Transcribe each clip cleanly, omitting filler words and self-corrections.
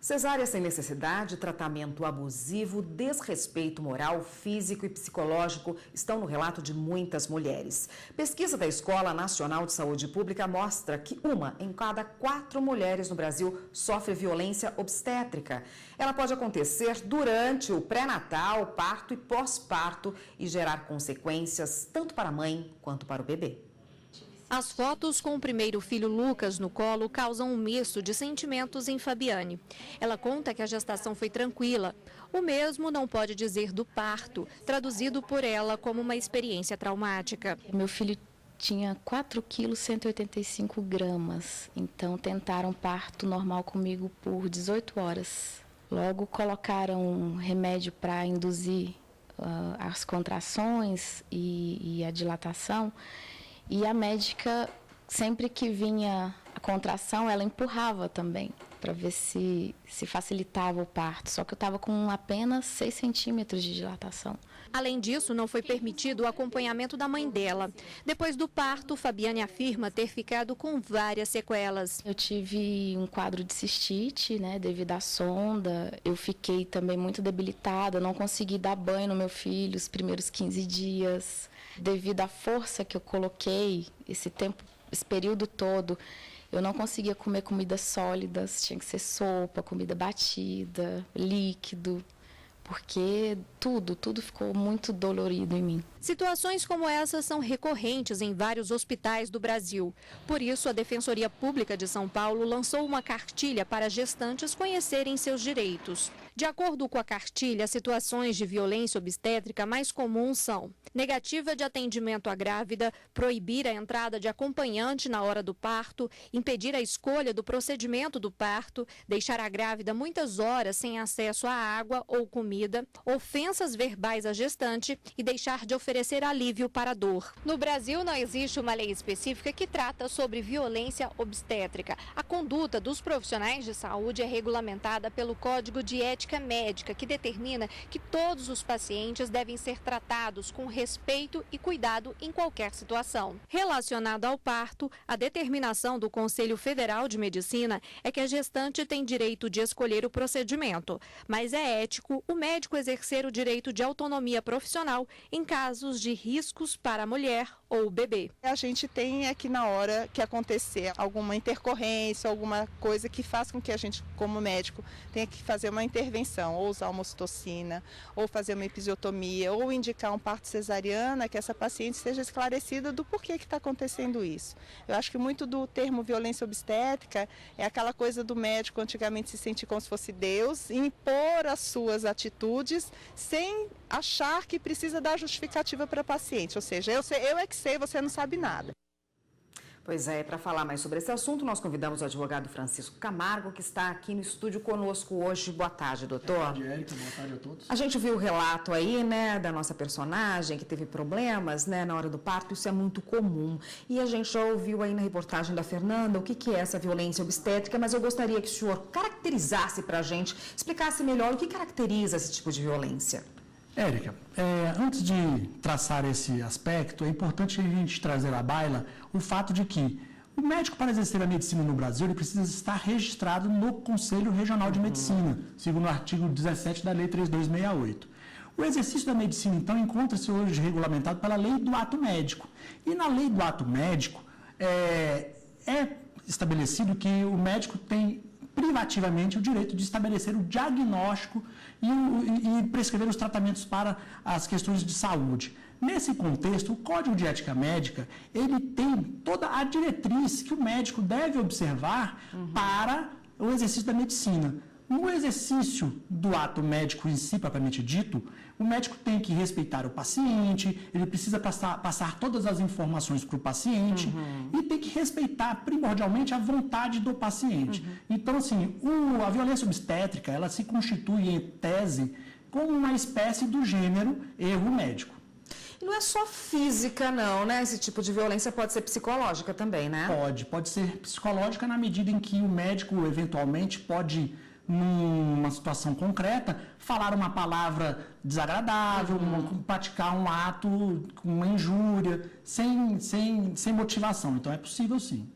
Cesárea sem necessidade, tratamento abusivo, desrespeito moral, físico e psicológico estão no relato de muitas mulheres. Pesquisa da Escola Nacional de Saúde Pública mostra que 1 em cada 4 mulheres no Brasil sofre violência obstétrica. Ela pode acontecer durante o pré-natal, parto e pós-parto e gerar consequências tanto para a mãe quanto para o bebê. As fotos com o primeiro filho Lucas no colo causam um misto de sentimentos em Fabiane. Ela conta que a gestação foi tranquila. O mesmo não pode dizer do parto, traduzido por ela como uma experiência traumática. Meu filho tinha 4,185 kg, então tentaram parto normal comigo por 18 horas. Logo colocaram um remédio para induzir as contrações e a dilatação. E a médica, sempre que vinha a contração, ela empurrava também, para ver se facilitava o parto. Só que eu estava com apenas 6 centímetros de dilatação. Além disso, não foi permitido o acompanhamento da mãe dela. Depois do parto, Fabiane afirma ter ficado com várias sequelas. Eu tive um quadro de cistite, devido à sonda. Eu fiquei também muito debilitada, não consegui dar banho no meu filho os primeiros 15 dias. Devido à força que eu coloquei esse período todo, eu não conseguia comer comidas sólidas, tinha que ser sopa, comida batida, líquido, porque tudo ficou muito dolorido em mim. Situações como essas são recorrentes em vários hospitais do Brasil. Por isso, a Defensoria Pública de São Paulo lançou uma cartilha para gestantes conhecerem seus direitos. De acordo com a cartilha, as situações de violência obstétrica mais comuns são negativa de atendimento à grávida, proibir a entrada de acompanhante na hora do parto, impedir a escolha do procedimento do parto, deixar a grávida muitas horas sem acesso à água ou comida, ofensas verbais à gestante e deixar de oferecer alívio para a dor. No Brasil, não existe uma lei específica que trata sobre violência obstétrica. A conduta dos profissionais de saúde é regulamentada pelo Código de Ética Médica, que determina que todos os pacientes devem ser tratados com respeito e cuidado em qualquer situação. Relacionado ao parto, a determinação do Conselho Federal de Medicina é que a gestante tem direito de escolher o procedimento, mas é ético o médico exercer o direito de autonomia profissional em casos de riscos para a mulher ou o bebê. A gente tem aqui na hora que acontecer alguma intercorrência, alguma coisa que faça com que a gente, como médico, tenha que fazer uma intervenção, ou usar uma ocitocina, ou fazer uma episiotomia, ou indicar um parto cesariana, que essa paciente seja esclarecida do porquê que está acontecendo isso. Eu acho que muito do termo violência obstétrica é aquela coisa do médico antigamente se sentir como se fosse Deus e impor as suas atitudes sem achar que precisa dar justificativa para a paciente, ou seja, eu é que sei, você não sabe nada. Pois é, para falar mais sobre esse assunto, nós convidamos o advogado Francisco Camargo, que está aqui no estúdio conosco hoje. Boa tarde, doutor. Boa tarde, Érica. Boa tarde a todos. A gente viu o relato aí, da nossa personagem, que teve problemas, na hora do parto. Isso é muito comum. E a gente já ouviu aí na reportagem da Fernanda o que é essa violência obstétrica, mas eu gostaria que o senhor caracterizasse para a gente, explicasse melhor o que caracteriza esse tipo de violência. Érica, antes de traçar esse aspecto, é importante a gente trazer à baila o fato de que o médico, para exercer a medicina no Brasil, ele precisa estar registrado no Conselho Regional de Medicina, segundo o artigo 17 da Lei 3268. O exercício da medicina, então, encontra-se hoje regulamentado pela Lei do Ato Médico. E na Lei do Ato Médico é estabelecido que o médico tem privativamente o direito de estabelecer o diagnóstico e prescrever os tratamentos para as questões de saúde. Nesse contexto, o Código de Ética Médica, ele tem toda a diretriz que o médico deve observar para o exercício da medicina. No exercício do ato médico em si, propriamente dito, o médico tem que respeitar o paciente, ele precisa passar todas as informações para o paciente e tem que respeitar primordialmente a vontade do paciente. Então, assim, a violência obstétrica, ela se constitui em tese como uma espécie do gênero erro médico. E não é só física, não, Esse tipo de violência pode ser psicológica também, né? Pode ser psicológica na medida em que o médico, eventualmente, pode, numa situação concreta, falar uma palavra desagradável, praticar um ato com uma injúria, sem motivação. Então, é possível sim.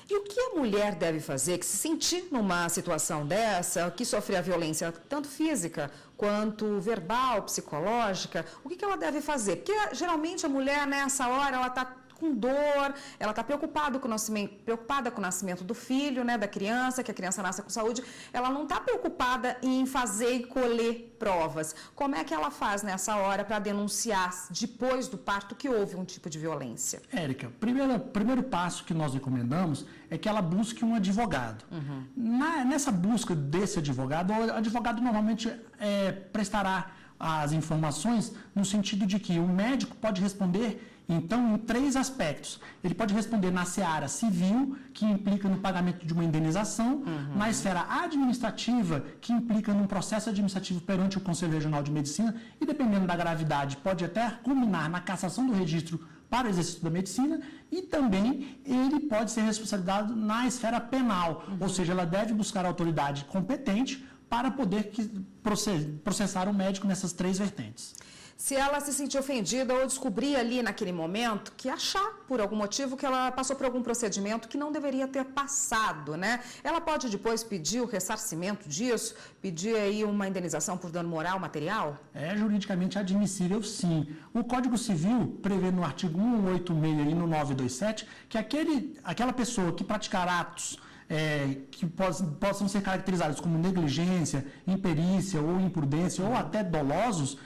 E o que a mulher deve fazer que se sentir numa situação dessa, que sofrer a violência tanto física quanto verbal, psicológica, o que ela deve fazer? Porque geralmente a mulher nessa hora ela está com dor, ela está preocupada com o nascimento do filho, né, da criança, que a criança nasça com saúde, ela não está preocupada em fazer e colher provas. Como é que ela faz nessa hora para denunciar, depois do parto, que houve um tipo de violência? Érica, primeiro passo que nós recomendamos é que ela busque um advogado. Nessa busca desse advogado, o advogado normalmente prestará as informações no sentido de que o médico pode responder então, em 3 aspectos. Ele pode responder na seara civil, que implica no pagamento de uma indenização, na esfera administrativa, que implica num processo administrativo perante o Conselho Regional de Medicina, e dependendo da gravidade, pode até culminar na cassação do registro para o exercício da medicina, e também ele pode ser responsabilizado na esfera penal, ou seja, ela deve buscar a autoridade competente para poder processar o médico nessas 3 vertentes. Se ela se sentir ofendida ou descobrir ali naquele momento que achar, por algum motivo, que ela passou por algum procedimento que não deveria ter passado, né? Ela pode depois pedir o ressarcimento disso, pedir aí uma indenização por dano moral, material? É juridicamente admissível, sim. O Código Civil prevê no artigo 186 e no 927 que aquela pessoa que praticar atos que possam ser caracterizados como negligência, imperícia ou imprudência ou até dolosos,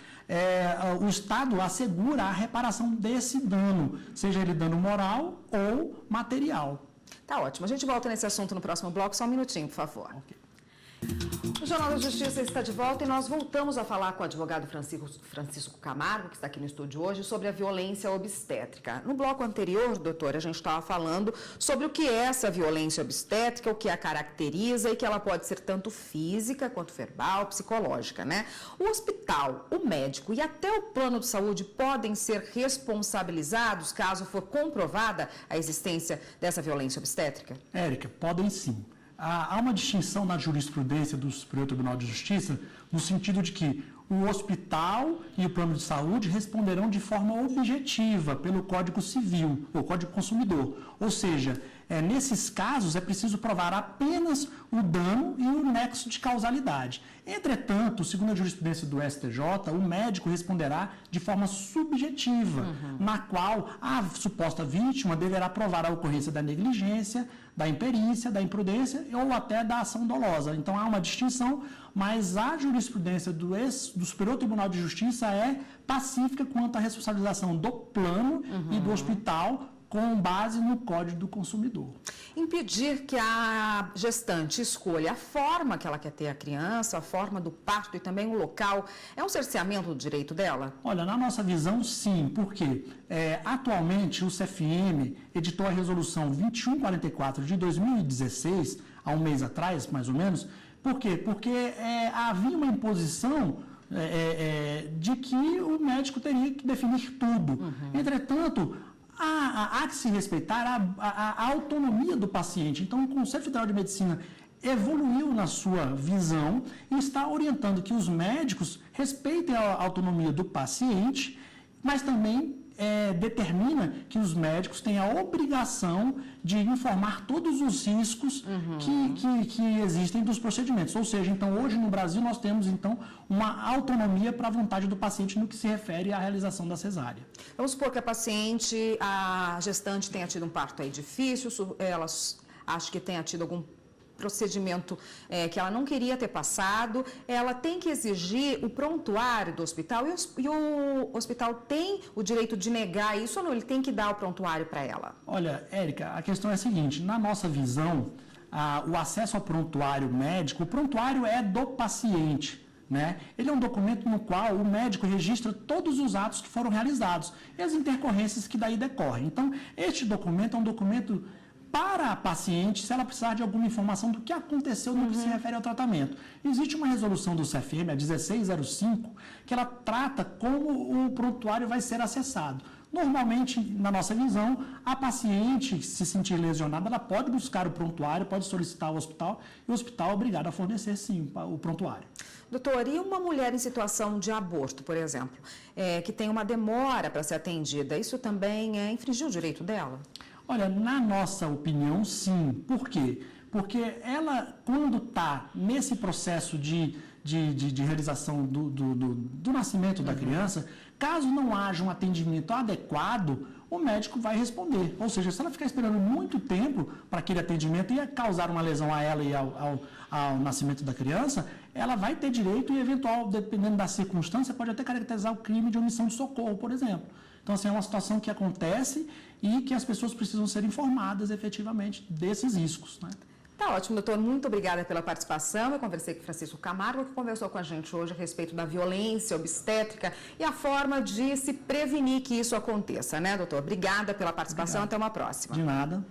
o Estado assegura a reparação desse dano, seja ele dano moral ou material. Tá ótimo. A gente volta nesse assunto no próximo bloco. Só um minutinho, por favor. Okay. O Jornal da Justiça está de volta e nós voltamos a falar com o advogado Francisco Camargo, que está aqui no estúdio hoje, sobre a violência obstétrica. No bloco anterior, doutora, a gente estava falando sobre o que é essa violência obstétrica, o que a caracteriza e que ela pode ser tanto física quanto verbal, psicológica, né? O hospital, o médico e até o plano de saúde podem ser responsabilizados caso for comprovada a existência dessa violência obstétrica? Érica, podem sim. Há uma distinção na jurisprudência do Superior Tribunal de Justiça no sentido de que o hospital e o plano de saúde responderão de forma objetiva pelo Código Civil, ou Código Consumidor. Ou seja, nesses casos é preciso provar apenas o dano e o nexo de causalidade. Entretanto, segundo a jurisprudência do STJ, o médico responderá de forma subjetiva, na qual a suposta vítima deverá provar a ocorrência da negligência, da imperícia, da imprudência ou até da ação dolosa. Então, há uma distinção, mas a jurisprudência do Superior Tribunal de Justiça é pacífica quanto à responsabilização do plano e do hospital com base no Código do Consumidor. Impedir que a gestante escolha a forma que ela quer ter a criança, a forma do parto e também o local, é um cerceamento do direito dela? Olha, na nossa visão, sim, porque atualmente o CFM editou a resolução 2144 de 2016, há um mês atrás, mais ou menos. Por quê? Porque havia uma imposição de que o médico teria que definir tudo. Entretanto, há que se respeitar a autonomia do paciente. Então, o Conselho Federal de Medicina evoluiu na sua visão e está orientando que os médicos respeitem a autonomia do paciente, mas também determina que os médicos têm a obrigação de informar todos os riscos que existem dos procedimentos. Ou seja, então, hoje no Brasil nós temos, então, uma autonomia para a vontade do paciente no que se refere à realização da cesárea. Vamos supor que a gestante tenha tido um parto aí difícil, ela acha que tenha tido algum procedimento que ela não queria ter passado, ela tem que exigir o prontuário do hospital e o hospital tem o direito de negar isso ou não? Ele tem que dar o prontuário para ela? Olha, Érica, a questão é a seguinte, na nossa visão, o acesso ao prontuário médico, o prontuário é do paciente, né? Ele é um documento no qual o médico registra todos os atos que foram realizados e as intercorrências que daí decorrem. Então, este documento é um documento para a paciente, se ela precisar de alguma informação do que aconteceu no que se refere ao tratamento. Existe uma resolução do CFM, a 1605, que ela trata como o prontuário vai ser acessado. Normalmente, na nossa visão, a paciente, se sentir lesionada, ela pode buscar o prontuário, pode solicitar ao hospital, e o hospital é obrigado a fornecer, sim, o prontuário. Doutor, e uma mulher em situação de aborto, por exemplo, que tem uma demora para ser atendida, isso também infringir o direito dela? Olha, na nossa opinião, sim. Por quê? Porque ela, quando está nesse processo de realização do nascimento da criança, caso não haja um atendimento adequado, o médico vai responder. Ou seja, se ela ficar esperando muito tempo para aquele atendimento e causar uma lesão a ela e ao nascimento da criança, ela vai ter direito e, eventual, dependendo da circunstância, pode até caracterizar o crime de omissão de socorro, por exemplo. Então, assim, é uma situação que acontece e que as pessoas precisam ser informadas efetivamente desses riscos, né? Tá ótimo, doutor. Muito obrigada pela participação. Eu conversei com o Francisco Camargo, que conversou com a gente hoje a respeito da violência obstétrica e a forma de se prevenir que isso aconteça, né, doutor? Obrigada pela participação. Obrigado. Até uma próxima. De nada.